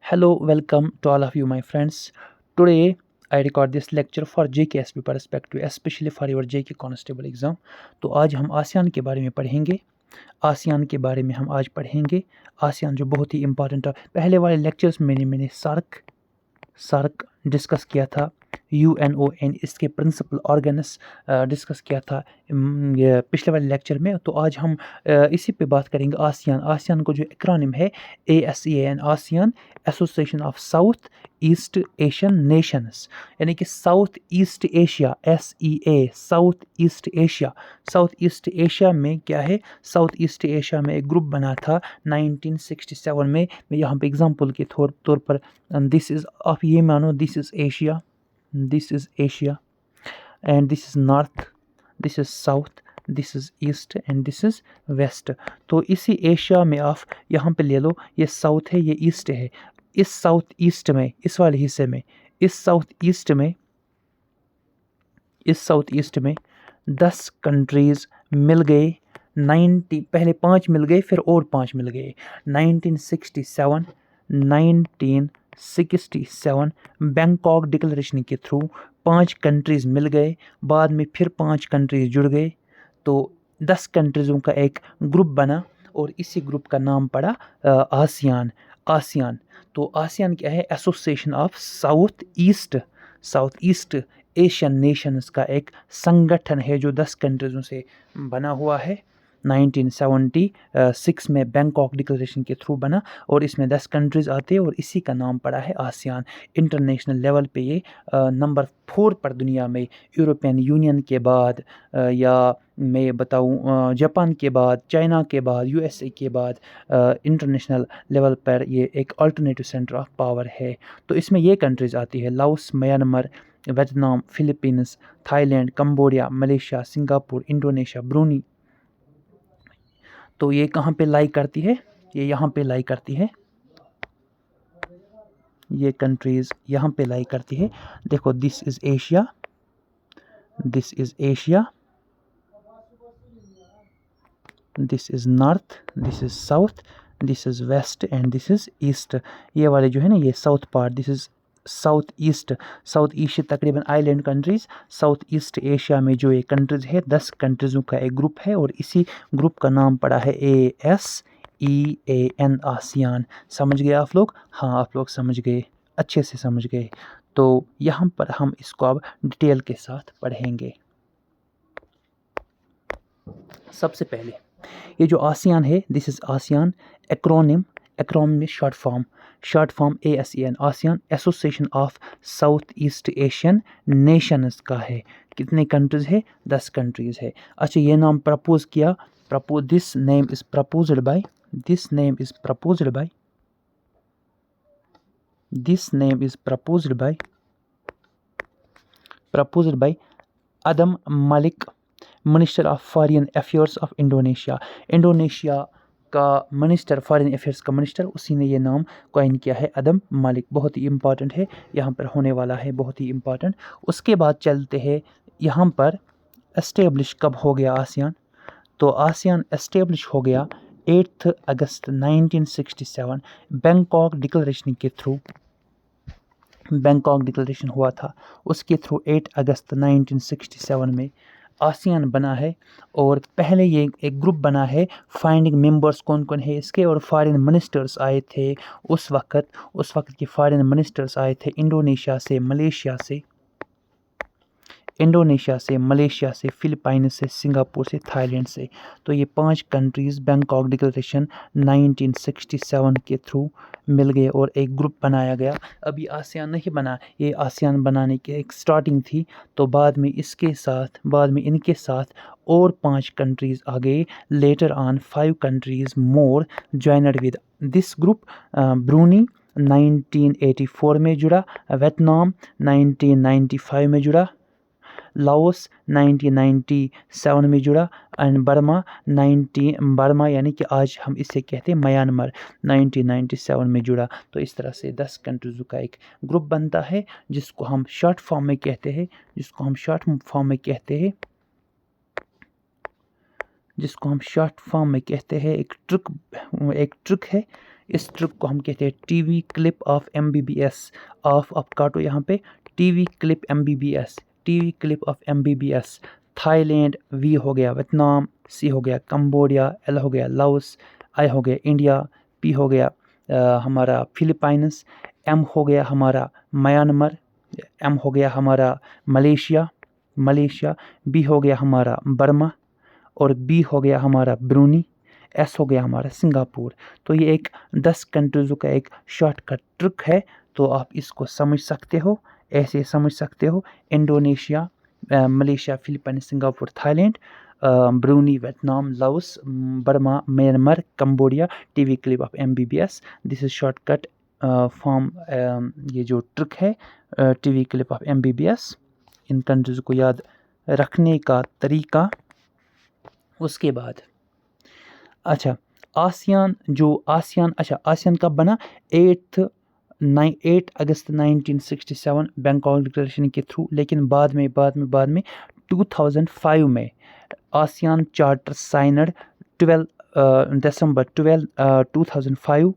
Hello, welcome to all of you, my friends. Today, I record this lecture for JKSP perspective, especially for your JK Constable exam. तो आज हम ASEAN के बारे में पढ़ेंगे। ASEAN के बारे में हम आज पढ़ेंगे। आसियान जो बहुत ही इम्पॉर्टेंट है। पहले वाले लेक्चर्स में मैंने सार्क डिस्कस किया था। UN इसके प्रिंसिपल ऑर्गेनस डिस्कस किया था ये पिछले वाले लेक्चर में। तो आज हम इसी पे बात करेंगे आसियान। आसियान को जो एक्रोनिम है ASEAN, ASEAN association of south east Asian Nations, यानी कि south east Asia, SEA, south east Asia. South east Asia में क्या है? साउथ ईस्ट एशिया में एक ग्रुप बना था 1967 में। मैं यहाँ पे एग्जांपल के तौर पर दिस इज़, आप ये मानो this is Asia, this is Asia and this is north, this is south, this is east and this is west. तो इसी एशिया में आप यहाँ पे ले लो, ये साउथ है, ये ईस्ट है। इस साउथ ईस्ट में, इस वाले हिस्से में, इस साउथ ईस्ट में 10 कंट्रीज़ मिल गए। 90 पहले 5 मिल गए, फिर और 5 मिल गए। 1967 बैंकॉक डिक्लेरेशन के थ्रू 5 कंट्रीज़ मिल गए। बाद में फिर 5 कंट्रीज़ जुड़ गए, तो 10 कंट्रीज़ों का एक ग्रुप बना और इसी ग्रुप का नाम पड़ा आसियान। तो आसियान क्या है? Association of south east Asian Nations का एक संगठन है जो 10 कंट्रीज़ों से बना हुआ है। 1976 में बैंकॉक डिक्लेरेशन के थ्रू बना और इसमें 10 कंट्रीज़ आते हैं और इसी का नाम पड़ा है आसियान। इंटरनेशनल लेवल पे ये नंबर 4 पर दुनिया में, यूरोपियन यूनियन के बाद या मैं बताऊं जापान के बाद, चाइना के बाद, USA के बाद इंटरनेशनल लेवल पर ये एक अल्टरनेटिव सेंटर ऑफ पावर है। तो इसमें ये कंट्रीज़ आती है: Laos, Myanmar, Vietnam, Philippines, Thailand, Cambodia, Malaysia, Singapore, Indonesia, Bruny. तो ये कहाँ पे लाई करती है? ये यहाँ पे लाई करती है। ये कंट्रीज़ यहाँ पे लाई करती है। देखो, this is Asia, this is Asia, this is north, this is south, this is west and this is east. ये वाले जो है ना, ये south part, this is south east तकरीबन island countries. South east Asia में जो ये कंट्रीज़ है, 10 कंट्रीज़ों का एक ग्रुप है और इसी ग्रुप का नाम पड़ा है ASEAN, आसियान। समझ गए आप लोग? हाँ, आप लोग समझ गए, अच्छे से समझ गए। तो यहाँ पर हम इसको अब डिटेल के साथ पढ़ेंगे। सबसे पहले ये जो आसियान है, दिस इज़ आसियान। एक्रोनिम में short form ASEAN, ASEAN association of south east Asian Nations का है। कितने कंट्रीज़ है? 10 कंट्रीज़ है। अच्छा, ये नाम प्रपोज किया, this name is proposed by Adam Malik, minister of foreign affairs of Indonesia का मिनिस्टर, फॉरेन अफेयर्स का मिनिस्टर, उसी ने ये नाम कॉइन किया है, अदम मलिक। बहुत ही इम्पॉर्टेंट है, यहाँ पर होने वाला है, बहुत ही इम्पॉर्टेंट। उसके बाद चलते हैं यहाँ पर एस्टेब्लिश कब हो गया आसियान? तो आसियान एस्टेब्लिश हो गया 8 अगस्त 1967 बैंकॉक डिक्लेरेशन के थ्रू। बैंकॉक डिक्लेरेशन हुआ था, उसके थ्रू 8 अगस्त 1967 में आसियान बना है। और पहले ये एक ग्रुप बना है। फाइंडिंग मेंबर्स कौन कौन है इसके, और फॉरेन मिनिस्टर्स आए थे उस वक्त के फॉरेन मिनिस्टर्स आए थे इंडोनेशिया से, मलेशिया से, फिलीपाइंस से, सिंगापुर से, थाईलैंड से। तो ये 5 कंट्रीज़ बैंकॉक डिक्लेरेशन 1967 के थ्रू मिल गए और एक ग्रुप बनाया गया। अभी आसियान नहीं बना, ये आसियान बनाने की एक स्टार्टिंग थी। तो बाद में इनके साथ और 5 कंट्रीज़ आ गए। Later on 5 countries more joined with this group. Brunei 1984 में जुड़ा, वियतनाम 1995 में जुड़ा, लाओस 1997 में जुड़ा, एंड बर्मा यानी कि आज हम इसे कहते हैं म्यांमार, 1997 में जुड़ा। तो इस तरह से 10 कंट्रीज़ का एक ग्रुप बनता है जिसको हम शॉर्ट फॉर्म में कहते हैं, एक ट्रिक है। इस ट्रिक को हम कहते हैं TV clip of MBBS। Of आप काटो यहाँ पे, TV clip MBBS, TV clip of MBBS। Thailand, V हो गया वियतनाम, C हो गया कंबोडिया, L हो गया लाओस, I हो गया इंडिया, P हो गया हमारा फिलीपाइंस, M हो गया हमारा म्यांमार, M हो गया हमारा मलेशिया, B हो गया हमारा बर्मा, और B हो गया हमारा ब्रूनी, S हो गया हमारा सिंगापुर। तो ये एक 10 कंट्रीज़ों का एक शॉर्टकट ट्रिक है, तो आप इसको समझ सकते हो, ऐसे समझ सकते हो। Indonesia, Malaysia, Philippine, Singapore, Thailand, Bruny, Vietnam, Laos, Burma, Myanmar, Cambodia, TV clip of MBBS। This is shortcut form, ये जो ट्रिक है TV clip of MBBS, in countries को याद रखने का तरीका। उसके बाद अच्छा आसियान, आसियान कब बना? 8 अगस्त 1967 बैंकॉक डिक्लेरेशन के थ्रू, लेकिन बाद में 2005 में आसियान चार्टर साइनड 12 दिसंबर 12 2005,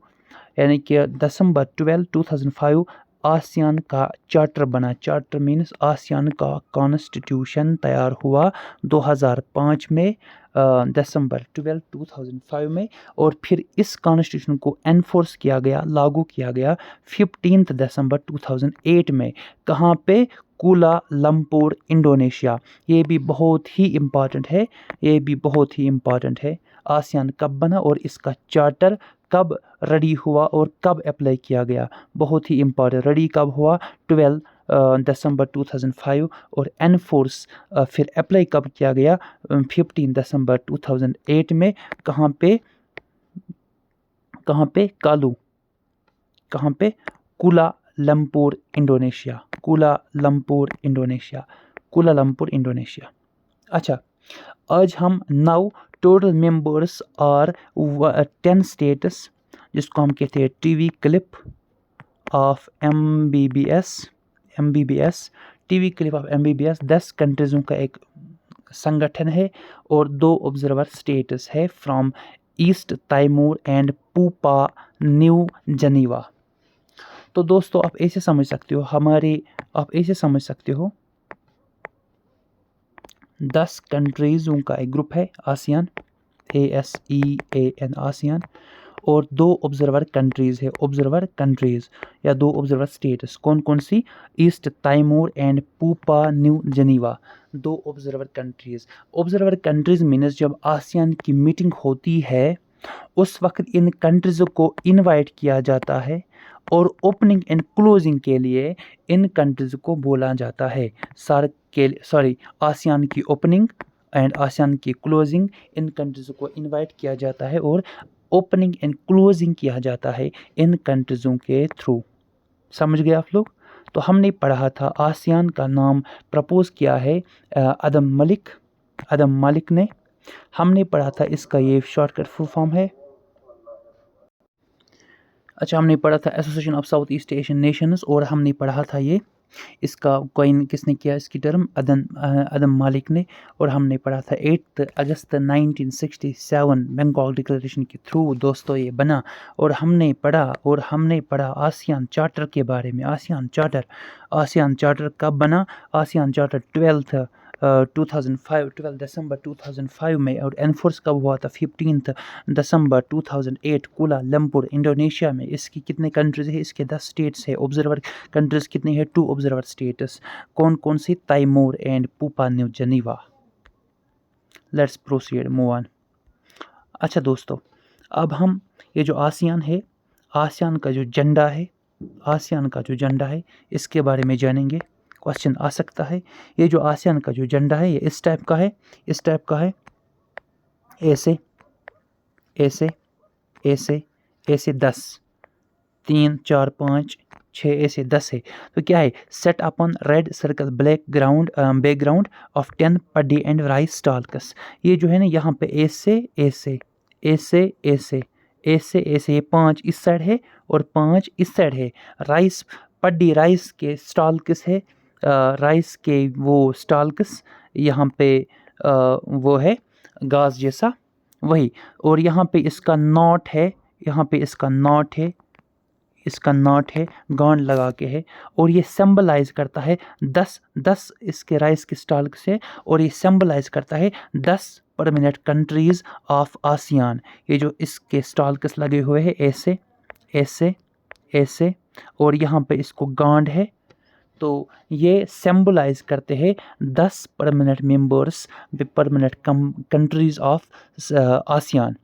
यानी कि दिसंबर 12 2005 आसियान का चार्टर बना। चार्टर मीन्स आसियान का कॉन्स्टिट्यूशन तैयार हुआ 2005 में, दिसंबर 12 2005 में, और फिर इस कॉन्स्टिट्यूशन को एनफोर्स किया गया, लागू किया गया 15 दिसंबर 2008 में। कहाँ पे? Kuala Lumpur, Indonesia. ये भी बहुत ही इम्पॉर्टेंट है, आसियान कब बना और इसका चार्टर कब रेडी हुआ और कब अप्लाई किया गया, बहुत ही इम्पॉर्टेंट। रेडी कब हुआ? 12 दिसंबर 2005, और एनफोर्स फिर अप्लाई कब किया गया? 15 दिसंबर 2008 में। कहाँ पे? Kuala Lumpur, Indonesia. अच्छा, आज हम now total members are 10 states, जिसको हम कहते हैं TV clip of MBBS। TV clip of MBBS 10 कंट्रीज़ों का एक संगठन है और 2 ऑब्जर्वर स्टेट्स है from East Timor and Papua New Guinea. तो दोस्तों आप ऐसे समझ सकते हो 10 कंट्रीज़ों का एक ग्रुप है आसियान, ASEAN आसियान, और 2 ऑब्जर्वर कंट्रीज़ या 2 ऑब्जर्वर स्टेट्स। कौन कौन सी? East Timor and Papua New Guinea, 2 observer countries means जब आसियान की मीटिंग होती है उस वक्त इन कंट्रीज़ को इनवाइट किया जाता है, और ओपनिंग एंड क्लोजिंग के लिए इन कंट्रीज़ को बोला जाता है। आसियान की ओपनिंग एंड आसियान की क्लोजिंग इन कंट्रीज़ को इनवाइट किया जाता है, और ओपनिंग एंड क्लोजिंग किया जाता है इन कंट्रीज़ों के थ्रू। समझ गए आप लोग? तो हमने पढ़ा था आसियान का नाम प्रपोज किया है अदम मलिक ने। हमने पढ़ा था इसका ये शॉर्टकट फुल फॉर्म है। अच्छा, हमने पढ़ा था association of south east Asian Nations, और हमने पढ़ा था ये इसका कॉइन किसने किया, इसकी टर्म अदम मलिक ने। और हमने पढ़ा था 8 अगस्त 1967 बैंकॉक डिक्लेरेशन के थ्रू दोस्तों ये बना। और हमने पढ़ा आसियान चार्टर के बारे में। आसियान चार्टर कब बना? आसियान चार्टर 12 दिसंबर 2005 में, और एनफोर्स कब हुआ था? 15 दिसंबर 2008 कुआलालंपुर, इंडोनेशिया में। इसकी कितने कंट्रीज़ है? इसके 10 स्टेट्स है। ऑब्जर्वर कंट्रीज़ कितने हैं? 2 ऑब्जर्वर स्टेट्स। कौन कौन सी? Timor and Papua New Guinea. Let's proceed, move on. अच्छा दोस्तों, अब हम ये जो आसियान है, आसियान का जो झंडा है इसके बारे में जानेंगे। क्वेश्चन आ सकता है, ये जो आसियान का जो झंडा है ये इस टाइप का है, ऐसे 10, 3 4 5 6 ऐसे 10 है। तो क्या है? Set upon red circle black background of 10 paddy and rice stalks. ये जो है ना, यहाँ पे ऐसे ये 5 इस साइड है और 5 इस साइड है। पड्डी राइस के स्टाल्क्स है, राइस के वो स्टाल्क्स यहाँ पे वो है घास जैसा, वही। और यहाँ पे इसका नॉट है, यहाँ पे इसका नॉट है, इसका नॉट है, गांड लगा के है, और ये सिंबलाइज करता है 10 इसके राइस के स्टाल्क्स है, और ये सिंबलाइज करता है 10 परमानेंट कंट्रीज ऑफ आसियान। ये जो इसके स्टाल्क्स लगे हुए हैं ऐसे ऐसे ऐसे, और यहाँ पे इसको गांड है, तो ये सिंबलाइज करते हैं 10 permanent members, permanent countries of ASEAN.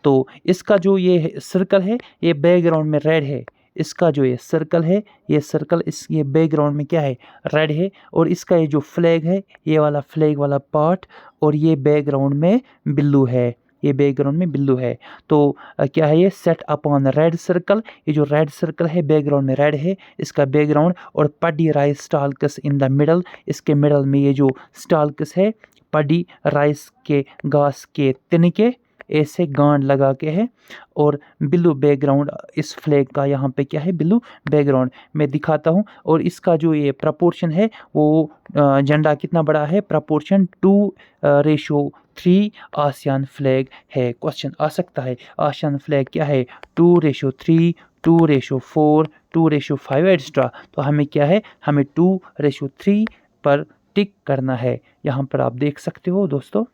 तो इसका जो ये सर्कल है, ये बैकग्राउंड में रेड है, इसका जो ये सर्कल है, ये सर्कल ये बैकग्राउंड में क्या है, रेड है, और इसका ये जो फ्लैग है, ये वाला फ्लैग वाला पार्ट, और ये बैकग्राउंड में ब्लू है, ये बैकग्राउंड में ब्लू है। तो क्या है, ये सेट अपॉन रेड सर्कल, ये जो रेड सर्कल है बैकग्राउंड में रेड है इसका बैकग्राउंड, और पडी राइस स्टाल्कस इन द मिडल, इसके मिडल में ये जो स्टाल्कस है पडी राइस के घास के तिनके ऐसे गांड लगा के है, और ब्लू बैकग्राउंड इस फ्लैग का यहाँ पे क्या है, ब्लू बैकग्राउंड मैं दिखाता हूँ। और इसका जो ये प्रपोर्शन है वो झंडा कितना बड़ा है, प्रपोर्शन 2:3 आसियान फ्लैग है। क्वेश्चन आ सकता है आसियान फ्लैग क्या है, 2:3, 2:4, 2:5 एक्स्ट्रा। तो हमें क्या है, हमें 2:3 पर टिक करना है। यहाँ पर आप देख सकते हो दोस्तों,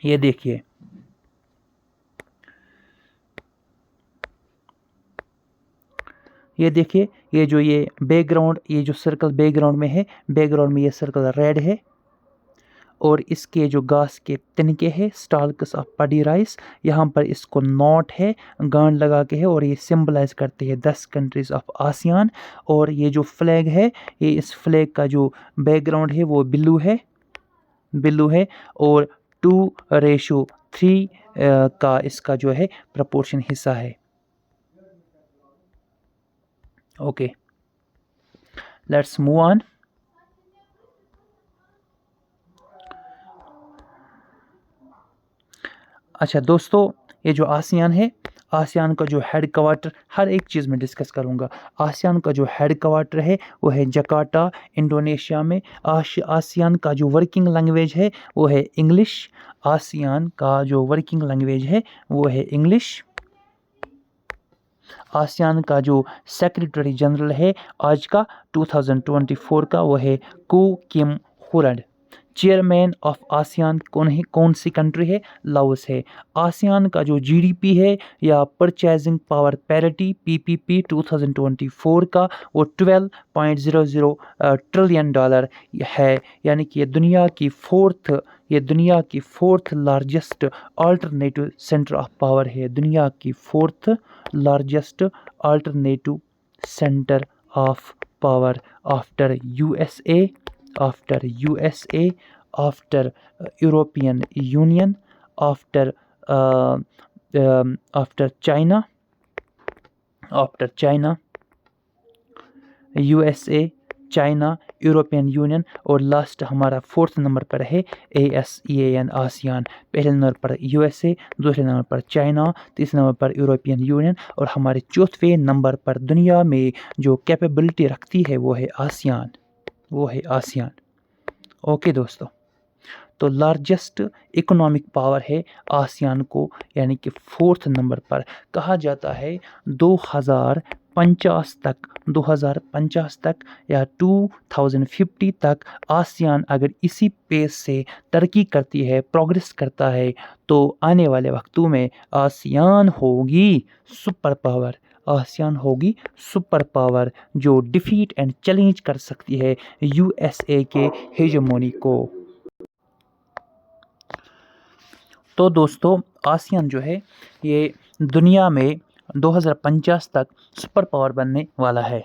ये देखिए, ये देखिए, ये जो ये बैकग्राउंड, ये जो सर्कल बैकग्राउंड में है, बैकग्राउंड में ये सर्कल रेड है, और इसके जो घास के तिनके हैं स्टाल्क्स ऑफ पडी राइस, यहाँ पर इसको नॉट है, गांड लगा के है, और ये सिंबलाइज करते हैं 10 कंट्रीज ऑफ आसियान। और ये जो फ्लैग है, ये इस फ्लैग का जो बैकग्राउंड है वो ब्लू है, ब्लू है, और 2:3 का इसका जो है प्रपोर्शन हिस्सा है। Okay, let's move on. अच्छा दोस्तों, ये जो आसियान है, आसियान का जो हेड क्वार्टर, हर एक चीज़ में डिस्कस करूँगा। आसियान का जो हेड क्वार्टर है वो है जकार्ता इंडोनेशिया में। आसियान का जो वर्किंग लैंग्वेज है वो है इंग्लिश। आसियान का जो वर्किंग लैंग्वेज है वो है इंग्लिश। आसियान का जो सेक्रेटरी जनरल है आज का 2024 का वो है कू किम हुरड। चेयरमैन ऑफ आसियान कौन सी कंट्री है, लाओस है। आसियान का जो जीडीपी है या परचेजिंग पावर पैरिटी पीपीपी 2024 का वो 12.00 ट्रिलियन डॉलर है, यानी कि ये दुनिया की fourth largest alternative centre of power है, दुनिया की fourth largest alternative centre of power after USA, after European Union, after China, USA, China, European union, और लास्ट हमारा 4th नंबर पर है ASEAN आसियान। पहले नंबर पर USA, दूसरे नंबर पर चाइना, तीसरे नंबर पर यूरोपियन यूनियन, और हमारे 4वें नंबर पर दुनिया में जो कैपेबिलिटी रखती है वो है आसियान, ओके दोस्तों, तो लार्जेस्ट इकोनॉमिक पावर है आसियान को, यानी कि 4th नंबर पर। कहा जाता है 2050 तक या 2050 तक आसियान अगर इसी पेस से तरक्की करती है, प्रोग्रेस करता है, तो आने वाले वक्तों में आसियान होगी सुपर पावर, जो डिफीट एंड चैलेंज कर सकती है USA के हेजेमोनी को। तो दोस्तों, आसियान जो है ये दुनिया में 2050 तक सुपर पावर बनने वाला है।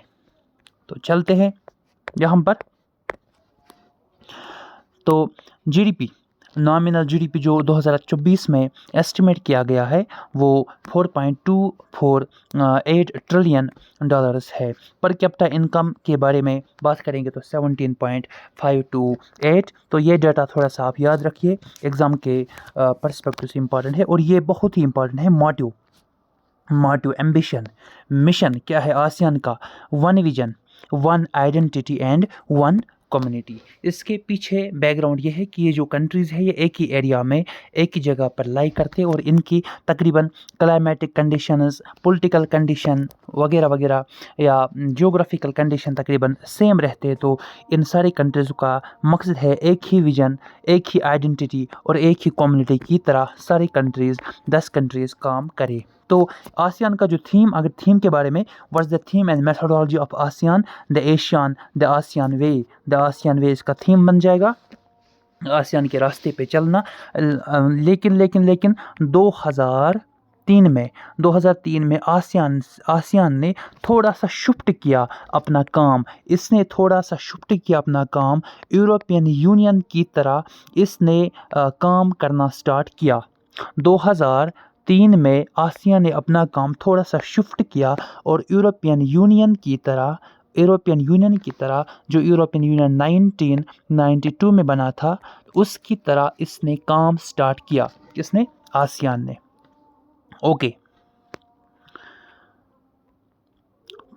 तो चलते हैं यहाँ पर। तो जीडीपी, नॉमिनल जीडीपी जो 2024 में एस्टिमेट किया गया है वो 4.248 ट्रिलियन डॉलर्स है। पर कैपिटा इनकम के बारे में बात करेंगे तो 17.528। तो ये डाटा थोड़ा सा आप याद रखिए, एग्ज़ाम के पर्सपेक्टिव से इम्पॉर्टेंट है, और ये बहुत ही इम्पॉर्टेंट है। मोटिव, एम्बिशन, मिशन क्या है आसियान का, 1 विजन, 1 आइडेंटिटी एंड 1 कम्युनिटी। इसके पीछे बैकग्राउंड ये है कि ये जो कंट्रीज़ है ये एक ही एरिया में एक ही जगह पर लाई करते हैं और इनकी तकरीबन क्लाइमेटिक कंडीशंस, पॉलिटिकल कंडीशन वगैरह वगैरह या जियोग्राफिकल कंडीशन तकरीबन सेम रहते हैं। तो इन सारी कंट्रीज़ का मकसद है एक ही विजन, एक ही आइडेंटिटी और एक ही कम्युनिटी की तरह सारी कंट्रीज़ 10 कंट्रीज़ काम करें। तो आसियान का जो थीम, अगर थीम के बारे में, what's the theme and methodology of ASEAN, the ASEAN way, the ASEAN way इसका थीम बन जाएगा, आसियान के रास्ते पे चलना। लेकिन 2003 में आसियान ने थोड़ा सा शिफ्ट किया अपना काम, इसने थोड़ा सा शिफ्ट किया अपना काम यूरोपियन यूनियन की तरह इसने काम करना स्टार्ट किया। 2003 में आसियान ने अपना काम थोड़ा सा शिफ्ट किया और यूरोपियन यूनियन की तरह जो यूरोपियन यूनियन 1992 में बना था उसकी तरह इसने काम स्टार्ट किया। किसने? आसियान ने। ओके,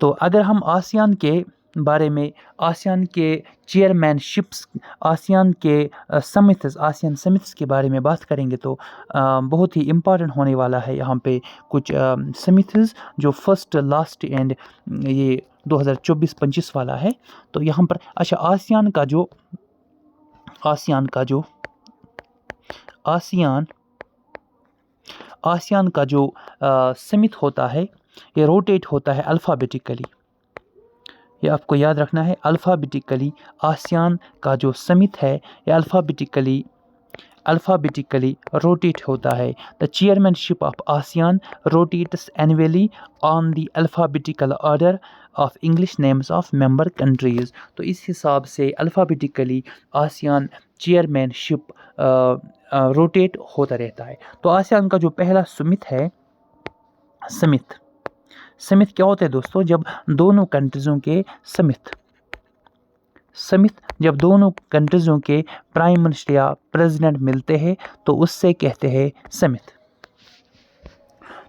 तो अगर हम आसियान के बारे में, आसियान के चेयरमैनशिप्स, आसियान के आसियान समिट्स के बारे में बात करेंगे तो बहुत ही इम्पॉर्टेंट होने वाला है यहाँ पे कुछ समिट्स जो फर्स्ट, लास्ट एंड ये 2024-25 वाला है। तो यहाँ पर अच्छा, आसियान का जो समिट होता है ये रोटेट होता है अल्फ़ाबेटिकली। ये आपको याद रखना है, अल्फ़ाबेटिकली आसियान का जो समिट है ये अल्फ़ाबेटिकली रोटेट होता है। The chairmanship of ASEAN rotates annually on the alphabetical order of English names of member countries. तो इस हिसाब से अल्फ़ाबेटिकली आसियान चेयरमैनशिप रोटेट होता रहता है। तो आसियान का जो पहला समिट क्या होता है दोस्तों? जब दोनों कंट्रीज़ों के जब दोनों कंट्रीज़ों के प्राइम मिनिस्टर या प्रेसिडेंट मिलते हैं तो उससे कहते हैं समिट।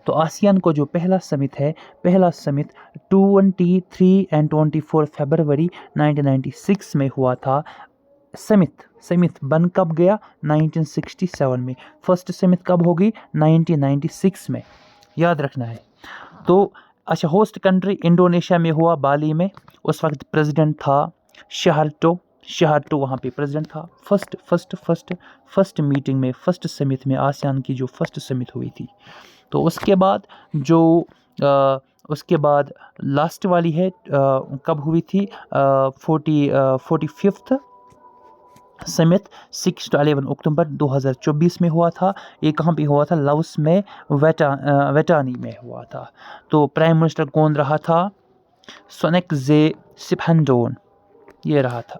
तो आसियान को जो पहला समिट 23 एंड 24 फरवरी 1996 में हुआ था। समिट बन कब गया? 1967 में। फर्स्ट समिट कब होगी? 1996 में, याद रखना है। तो अच्छा, होस्ट कंट्री इंडोनेशिया में हुआ, बाली में। उस वक्त प्रेसिडेंट था शहारटो वहाँ पे प्रेसिडेंट था। फर्स्ट मीटिंग में, फर्स्ट समिट में, आसियान की जो फर्स्ट समिट हुई थी। तो उसके बाद लास्ट वाली है कब हुई थी? 45th समिट 6 to 11 अक्टूबर 2024 में हुआ था। ये कहाँ पे हुआ था? लाओस में, वेटानी में हुआ था। तो प्राइम मिनिस्टर कौन रहा था? सोनेकजे सिपहांडोन, ये रहा था।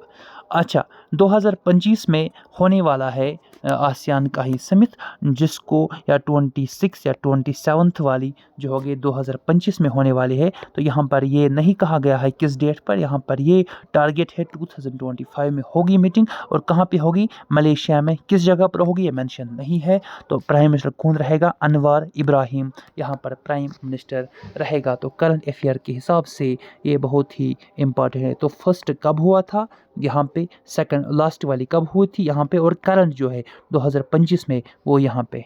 अच्छा, 2025 में होने वाला है आसियान का ही समिट, जिसको या 26 या 27 वाली जो होगी 2025 में होने वाली है। तो यहाँ पर ये नहीं कहा गया है किस डेट पर, यहाँ पर ये टारगेट है 2025 में होगी मीटिंग। और कहाँ पे होगी? मलेशिया में। किस जगह पर होगी ये मेंशन नहीं है। तो प्राइम मिनिस्टर कौन रहेगा? अनवर इब्राहिम यहाँ पर प्राइम मिनिस्टर रहेगा। तो करंट अफेयर के हिसाब से ये बहुत ही इम्पॉर्टेंट है। तो फर्स्ट कब हुआ था यहाँ पे, सेकंड लास्ट वाली कब हुई थी यहाँ पे, और करंट जो है 2025 में वो यहाँ पे।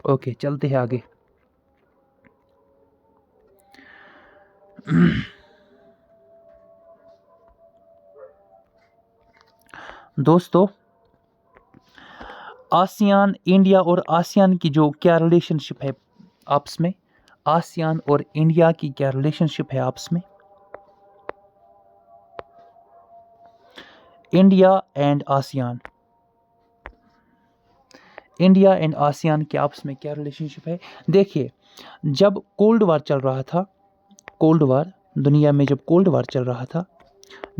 ओके, चलते हैं आगे। दोस्तों, आसियान, इंडिया और आसियान की जो क्या रिलेशनशिप है आपस में, आसियान और इंडिया की क्या रिलेशनशिप है आपस में, इंडिया एंड आसियान के आपस में क्या रिलेशनशिप है? देखिए, जब कोल्ड वार चल रहा था, दुनिया में जब कोल्ड वार चल रहा था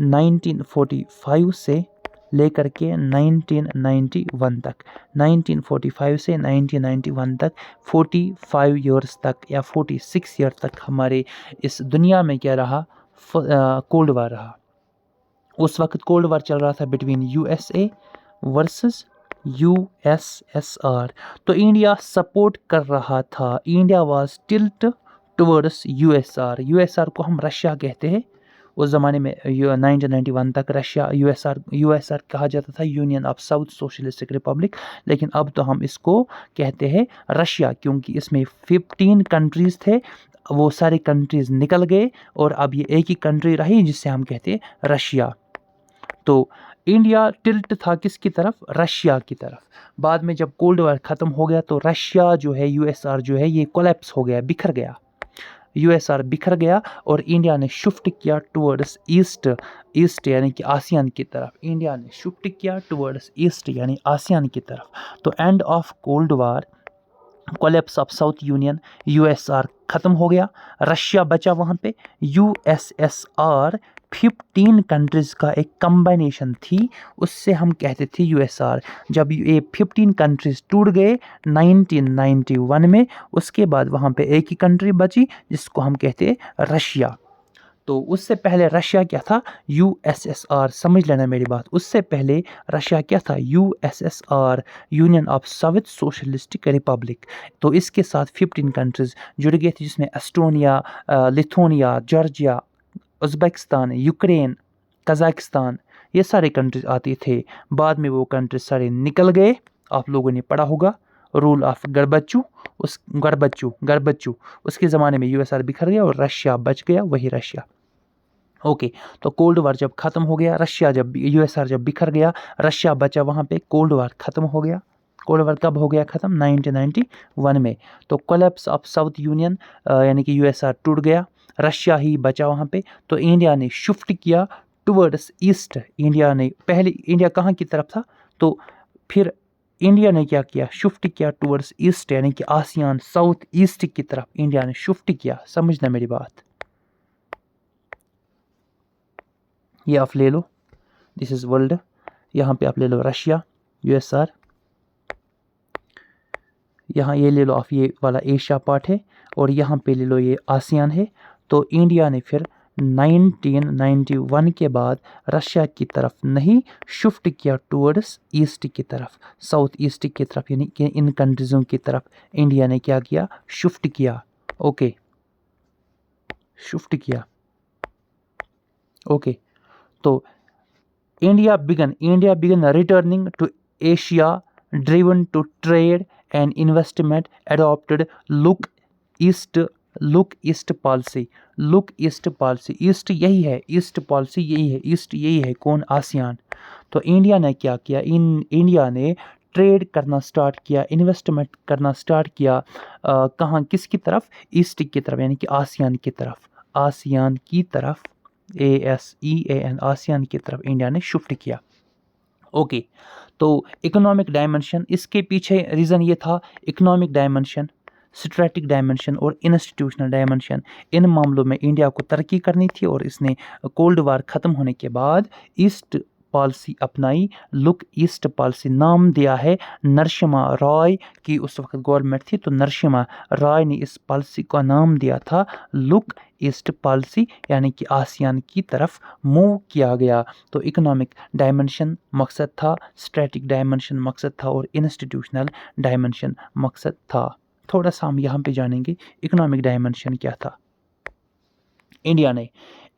1945 से लेकर के 1991 तक, 1945 से 1991 तक 45 ईयर्स तक या 46 ईयर तक हमारे इस दुनिया में क्या रहा? कोल्ड वार रहा। उस वक्त कोल्ड वार चल रहा था बिटवीन USA वर्सेस USSR। तो इंडिया सपोर्ट कर रहा था, India was tilt towards USSR को हम रशिया कहते हैं, उस ज़माने में 1991 तक रशिया यूएसआर कहा जाता था, union of south socialistic Republic, लेकिन अब तो हम इसको कहते हैं रशिया, क्योंकि इसमें 15 कंट्रीज़ थे, वो सारे कंट्रीज़ निकल गए और अब ये एक ही कंट्री रही जिससे हम कहते हैं रशिया। तो इंडिया टिल्ट था किसकी तरफ? रशिया की तरफ। बाद में जब कोल्ड वॉर ख़त्म हो गया तो रशिया जो है, यूएसआर जो है, ये कोलैप्स हो गया, बिखर गया। यूएसआर बिखर गया और इंडिया ने शिफ्ट किया टुवर्ड्स ईस्ट यानी कि आसियान की तरफ। इंडिया ने शिफ्ट किया टुवर्ड्स ईस्ट यानी आसियान की तरफ। तो end of cold war, collapse of south union, USR ख़त्म हो गया, रशिया बचा वहाँ पे। यूएसएसआर 15 कंट्रीज़ का एक कम्बाइनेशन थी, उससे हम कहते थे यूएसआर। जब ये 15 कंट्रीज़ टूट गए 1991 में, उसके बाद वहाँ पे एक ही कंट्री बची जिसको हम कहते हैं रशिया। तो उससे पहले रशिया क्या था? यूएसएसआर। समझ लेना मेरी बात, उससे पहले रशिया क्या था? USSR, union of south socialistic Republic. तो इसके साथ 15 कंट्रीज़ जुड़ गए थे, जिसमें Estonia, Lithuania, Georgia, Uzbekistan, Ukraine, Kazakhstan, ये सारे कंट्रीज आते थे। बाद में वो कंट्रीज सारे निकल गए। आप लोगों ने पढ़ा होगा रूल ऑफ गर्बच्चू, उसके ज़माने में यूएसआर बिखर गया और रशिया बच गया, वही रशिया। ओके, तो कोल्ड वॉर जब ख़त्म हो गया, यूएसआर जब बिखर गया, रशिया बचा वहाँ पे, कोल्ड वॉर ख़त्म हो गया। कोल्ड वॉर कब हो गया ख़त्म? 1991 में। तो कोलैप्स ऑफ साउथ यूनियन यानी कि यूएसआर टूट गया, रशिया ही बचा वहाँ पे। तो इंडिया ने शिफ्ट किया टुवर्ड्स ईस्ट। इंडिया कहाँ की तरफ था? तो फिर इंडिया ने क्या किया? शिफ्ट किया टुवर्ड्स ईस्ट यानी कि आसियान, साउथ ईस्ट की तरफ इंडिया ने शिफ्ट किया। समझना मेरी बात। ये आप ले लो, दिस इज़ वर्ल्ड। यहाँ पे आप ले लो रशिया, यूएसआर। यहाँ ये ले लो आप, ये वाला एशिया पार्ट है, और यहाँ पे ले लो ये आसियान है। तो इंडिया ने फिर 1991 के बाद रशिया की तरफ नहीं, शिफ्ट किया टुवर्ड्स ईस्ट की तरफ, साउथ ईस्ट की तरफ, यानी कि इन कंट्रीज़ों की तरफ इंडिया ने क्या किया? शिफ्ट किया। ओके, शिफ्ट किया। ओके, तो India began returning to Asia, driven to trade and investment, adopted look east policy। East यही है, ईस्ट पॉलिसी यही है, ईस्ट यही है, कौन? आसियान। तो इंडिया ने क्या किया? इंडिया ने ट्रेड करना स्टार्ट किया, इन्वेस्टमेंट करना स्टार्ट किया, कहाँ, किसकी तरफ? ईस्ट की तरफ, यानी कि आसियान की तरफ, ASEAN, आसियान की तरफ इंडिया ने शिफ्ट किया। ओके, तो इकोनॉमिक डायमेंशन, इसके पीछे रीज़न ये था, इकोनॉमिक डायमेंशन, स्ट्रैटेजिक डायमेंशन और इंस्टीट्यूशनल डायमेंशन। इन मामलों में इंडिया को तरक्की करनी थी और इसने कोल्ड वार ख़त्म होने के बाद ईस्ट पॉलिसी अपनाई, लुक ईस्ट पॉलिसी। नाम दिया है नरसिम्हा रॉय की, उस वक्त गवर्नमेंट थी, तो नरसिम्हा रॉय ने इस पॉलिसी का नाम दिया था लुक ईस्ट पॉलिसी, यानी कि आसियान की तरफ मूव किया गया। तो इकोनॉमिक डायमेंशन मकसद था, स्ट्रैटेजिक डायमेंशन मकसद था और इंस्टीट्यूशनल डायमेंशन मकसद था। थोड़ा सा हम यहाँ पे जानेंगे इकोनॉमिक डायमेंशन क्या था। इंडिया ने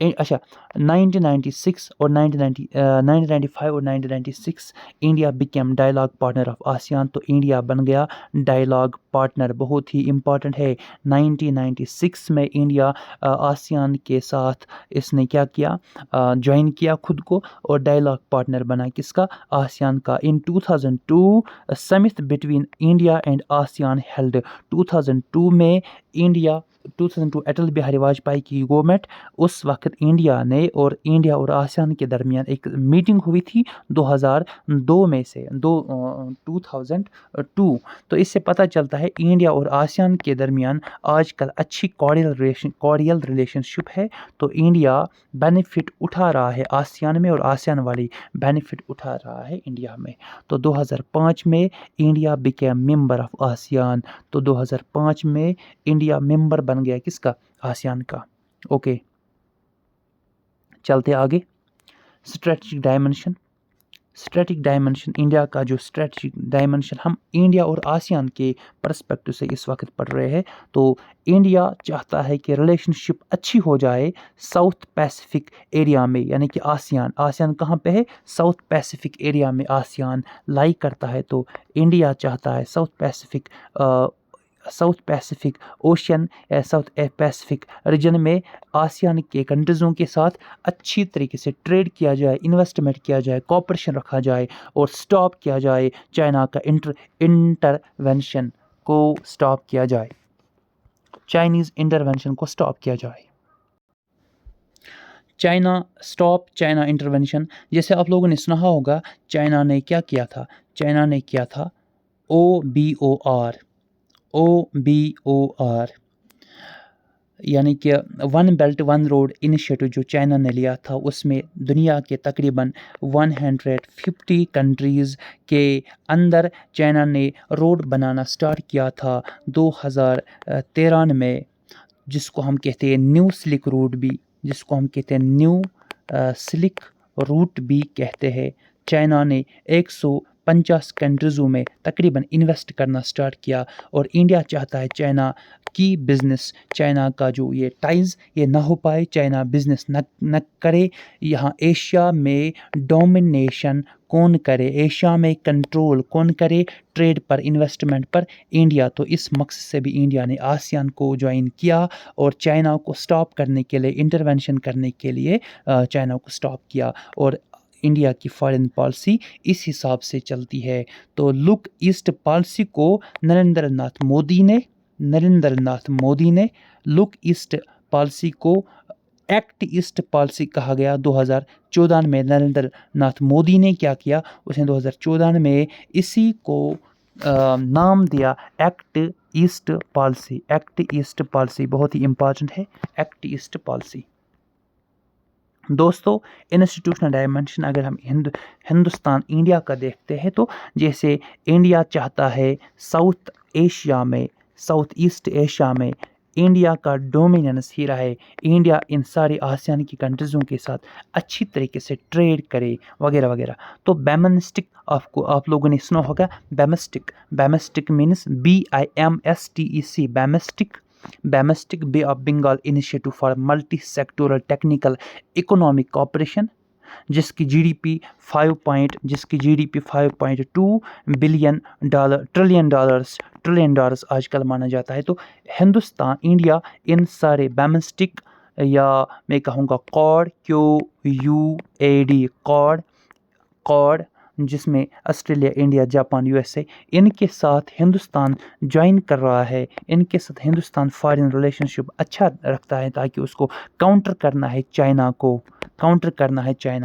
अच्छा 1996 और 1995 और 1996 India became dialogue partner of ASEAN. तो इंडिया बन गया डायलॉग पार्टनर, बहुत ही इम्पॉर्टेंट है। 1996 में इंडिया आसियान के साथ इसने क्या किया? ज्वाइन किया खुद को और डायलॉग पार्टनर बना, किसका? आसियान का। इन 2002 summit between India and ASEAN held. 2002 में 2002 अटल बिहारी वाजपेयी की गवर्नमेंट, उस वक्त इंडिया और आसियान के दरमियान एक मीटिंग हुई थी 2002 में से 2002। तो इससे पता चलता है इंडिया और आसियान के दरमियान आजकल अच्छी कॉर्डियल रिलेशनशिप है। तो इंडिया बेनिफिट उठा रहा है आसियान में और आसियान वाली बेनिफिट उठा रहा है इंडिया में। तो 2005 में India became member of ASEAN. तो 2005 में इंडिया मेंबर बन गया, किसका? आसियान का। ओके, चलते आगे। Strategic dimension, strategic dimension, India का जो स्ट्रेटिक डायमेंशन, हम इंडिया और आसियान के पर्सपेक्टिव से इस वक्त पढ़ रहे हैं। तो इंडिया चाहता है कि रिलेशनशिप अच्छी हो जाए साउथ पैसिफिक एरिया में, यानी कि आसियान। आसियान कहाँ पे है? साउथ पैसिफिक एरिया में आसियान लाई करता है। तो इंडिया चाहता है साउथ पैसिफिक ओशियन या साउथ पैसिफिक रीजन में आसियान के कंट्रीज़ों के साथ अच्छी तरीके से ट्रेड किया जाए, इन्वेस्टमेंट किया जाए, कॉपरेशन रखा जाए और स्टॉप किया जाए चाइना का इंटरवेंशन को स्टॉप किया जाए, चाइनीज़ इंटरवेंशन को स्टॉप किया जाए। चाइना इंटरवेंशन, जैसे आप लोगों ने सुना होगा चाइना ने क्या किया था? चाइना ने किया था OBOR, यानी कि one belt one road initiative जो चाइना ने लिया था, उसमें दुनिया के तकरीबन 150 कंट्रीज़ के अंदर चाइना ने रोड बनाना स्टार्ट किया था 2013 में, जिसको हम कहते हैं न्यू सिल्क रूट भी कहते हैं। चाइना ने 150 कंट्रीज़ों में तकरीबन इन्वेस्ट करना स्टार्ट किया और इंडिया चाहता है चाइना की बिज़नेस, चाइना का जो ये टाइज़ ये ना हो पाए, चाइना बिज़नेस न करे। यहाँ एशिया में डोमिनेशन कौन करे, एशिया में कंट्रोल कौन करे ट्रेड पर, इन्वेस्टमेंट पर? इंडिया। तो इस मकसद से भी इंडिया ने आसियान को ज्वाइन किया और चाइना को स्टॉप करने के लिए, इंटरवेंशन करने के लिए चाइना को स्टॉप किया। और इंडिया की फॉरेन पॉलिसी इस हिसाब से चलती है। तो लुक ईस्ट पॉलिसी को नरेंद्र नाथ मोदी ने लुक ईस्ट पॉलिसी को एक्ट ईस्ट पॉलिसी कहा गया। 2014 में नरेंद्र नाथ मोदी ने क्या किया? उसने 2014 में इसी को नाम दिया एक्ट ईस्ट पॉलिसी बहुत ही इम्पॉर्टेंट है एक्ट ईस्ट पॉलिसी। दोस्तों, इंस्टीट्यूशनल डायमेंशन अगर हम हिंदुस्तान इंडिया का देखते हैं, तो जैसे इंडिया चाहता है साउथ ईस्ट एशिया में इंडिया का डोमिनेंस ही रहे, इंडिया इन सारी आसियान की कंट्रीज़ों के साथ अच्छी तरीके से ट्रेड करे वगैरह वगैरह। तो बैमस्टिक, आप लोगों ने सुना होगा BIMSTEC means BIMSTEC, BIMSTEC bay of Bengal initiative for multi sectoral technical economic cooperation, जिसकी जीडीपी 5.2 ट्रिलियन डॉलर्स आजकल माना जाता है। तो हिंदुस्तान, इंडिया इन सारे बैमस्टिक, या मैं कहूँगा क्वाड, जिसमें ऑस्ट्रेलिया, इंडिया, जापान, USA, इनके साथ हिंदुस्तान ज्वाइन कर रहा है। इनके साथ हिंदुस्तान फॉरेन रिलेशनशिप अच्छा रखता है ताकि उसको काउंटर करना है चाइना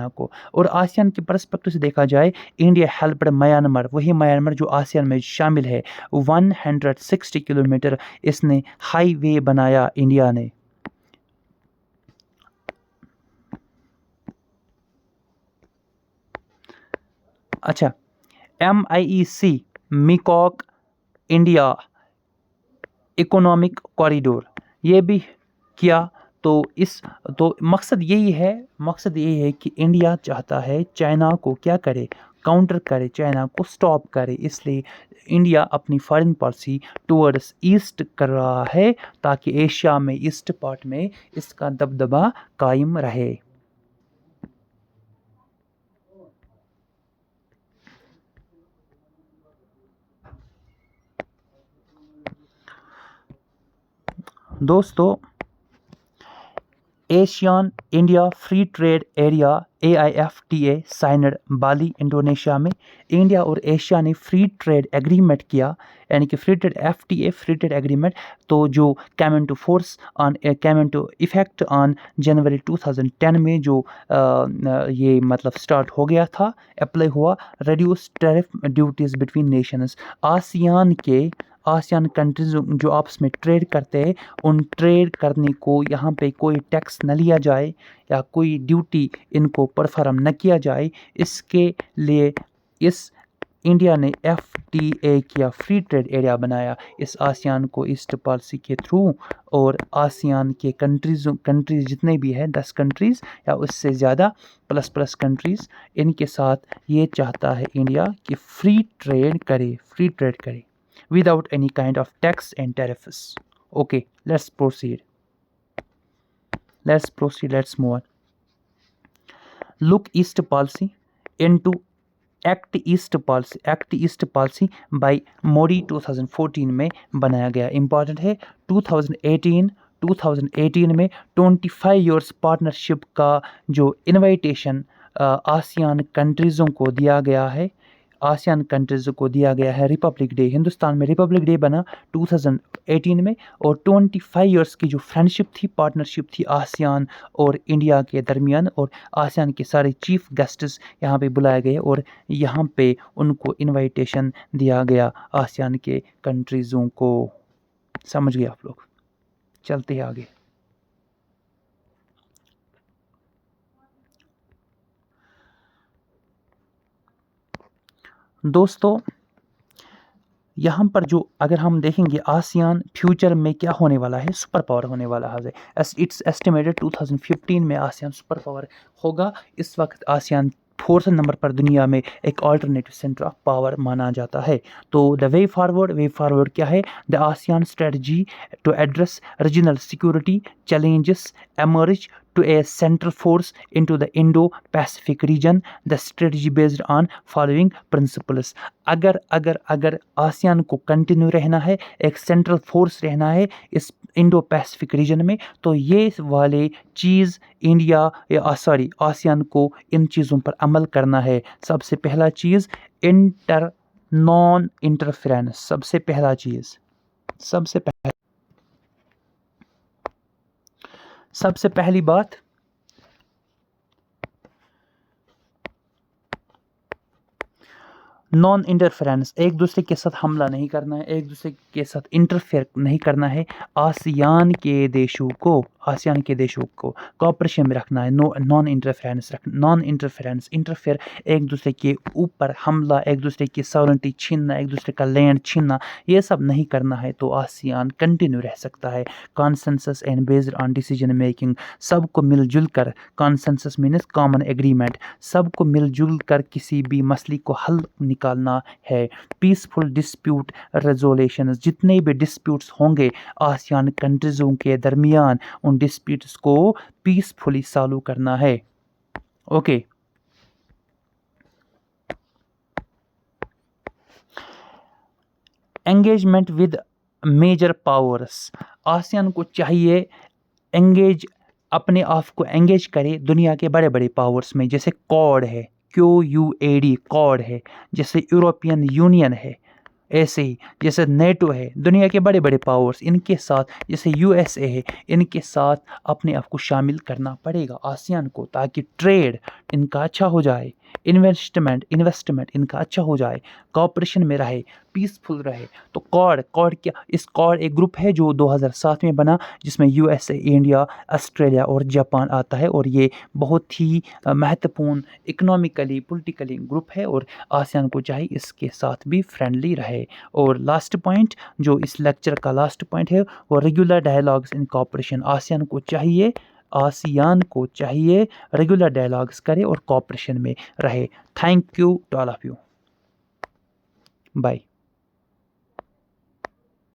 को। और आसियान के पर्सपेक्टिव से देखा जाए, इंडिया हेल्प्ड म्यांमार, वही म्यांमार जो आसियान में शामिल है। 160 किलोमीटर इसने हाईवे बनाया इंडिया ने। अच्छा, MEC मिकॉक इंडिया इकोनॉमिक कॉरिडोर ये भी किया। तो मकसद यही है कि इंडिया चाहता है चाइना को क्या करे, काउंटर करे, चाइना को स्टॉप करे। इसलिए इंडिया अपनी फॉरेन पॉलिसी टुवर्ड्स ईस्ट कर रहा है ताकि एशिया में, ईस्ट पार्ट में इसका दबदबा कायम रहे। दोस्तों, Asian India free trade area AIFTA signed Bali Indonesia में। इंडिया और एशिया ने फ्री ट्रेड एग्रीमेंट किया, यानी कि free trade FTA free trade agreement, तो जो came into effect on January 2010 में जो ये मतलब स्टार्ट हो गया था, अप्लाई हुआ। Reduce tariff duties between Nations, ASEAN countries जो आपस में ट्रेड करते हैं, उन ट्रेड करने को यहाँ पे कोई टैक्स न लिया जाए या कोई ड्यूटी इनको परफॉर्म न किया जाए। इसके लिए इस इंडिया ने FTA किया, फ्री ट्रेड एरिया बनाया इस आसियान को ईस्ट पॉलिसी के थ्रू, और आसियान के कंट्रीज़ जितने भी हैं 10 कंट्रीज़ या उससे ज़्यादा प्लस कंट्रीज़, इनके साथ ये चाहता है इंडिया कि फ्री ट्रेड करे without any kind of tax and tariffs. Okay, let's proceed. Let's move on. Look East Policy into act east policy bye Modi 2014 में बनाया गया. इंपॉर्टेंट है. 2018 में 25 ईयर्स पार्टनरशिप का जो इनविटेशन आसियान कंट्रीज़ों को दिया गया है, रिपब्लिक डे. हिंदुस्तान में रिपब्लिक डे बना 2018 में, और 25 ईयर्स की जो फ्रेंडशिप थी, पार्टनरशिप थी आसियान और इंडिया के दरमियान, और आसियान के सारे चीफ गेस्ट्स यहाँ पे बुलाए गए और यहाँ पे उनको इनविटेशन दिया गया आसियान के कंट्रीज़ों को. समझ गए आप लोग? चलते हैं आगे. दोस्तों, यहाँ पर जो अगर हम देखेंगे आसियान फ्यूचर में क्या होने वाला है, सुपर पावर होने वाला है. इट्स एस्टिमेटेड 2015 में आसियान सुपर पावर होगा. इस वक्त आसियान 4th नंबर पर दुनिया में एक अल्टरनेटिव सेंटर ऑफ पावर माना जाता है. तो द वे फॉरवर्ड क्या है? The ASEAN strategy to address regional security challenges emerge to a central force into the Indo-Pacific region. The strategy based on following principles. अगर आसियान को continue रहना है, एक सेंट्रल फोर्स रहना है इस इंडो पैसिफिक रीजन में, तो ये वाले चीज़ आसियान को इन चीज़ों पर अमल करना है. सबसे पहला चीज़ नॉन इंटरफेरेंस. सबसे पहली बात, नॉन इंटरफेरेंस. एक दूसरे के साथ हमला नहीं करना है, एक दूसरे के साथ इंटरफेयर नहीं करना है. आसियान के देशों को कोऑपरेशन में रखना है. Non interference. इंटरफेयर एक दूसरे के ऊपर हमला, एक दूसरे की सॉवरेनिटी छीनना, एक दूसरे का लैंड छीनना, ये सब नहीं करना है. तो आसियान कंटिन्यू रह सकता है. Consensus and based on decision making. सबको मिलजुल कर, कॉन्सेंसस मीन्स कॉमन एग्रीमेंट, सबको मिलजुल कर किसी भी मसले को हल निकालना है. Peaceful dispute resolution. जितने भी डिस्प्यूट्स होंगे आसियान कंट्रीज़ों के दरमियान, उन डिस्प्यूट्स को पीसफुली सॉल्व करना है. Okay. Engagement with major powers. ASEAN को चाहिए अपने आप को एंगेज करे दुनिया के बड़े बड़े पावर्स में. जैसे क्वाड है, QUAD क्वाड है, जैसे यूरोपियन यूनियन है, ऐसे ही जैसे नेटो है, दुनिया के बड़े बड़े पावर्स, इनके साथ जैसे USA है, इनके साथ अपने आप को शामिल करना पड़ेगा आसियान को, ताकि ट्रेड इनका अच्छा हो जाए, इन्वेस्टमेंट इनका अच्छा हो जाए, कॉपरेशन में रहे, पीसफुल रहे. तो क्वाड क्या? इस क्वाड एक ग्रुप है जो 2007 में बना, जिसमें USA, इंडिया, ऑस्ट्रेलिया और जापान आता है, और ये बहुत ही महत्वपूर्ण इकोनॉमिकली पॉलिटिकली ग्रुप है, और आसियान को चाहिए इसके साथ भी फ्रेंडली रहे. और लास्ट पॉइंट, जो इस लेक्चर का लास्ट पॉइंट है, वो regular dialogues in cooperation. ASEAN को चाहिए रेगुलर डायलॉग्स करे और कॉपरेशन में रहे. Thank you to all of you. Bye.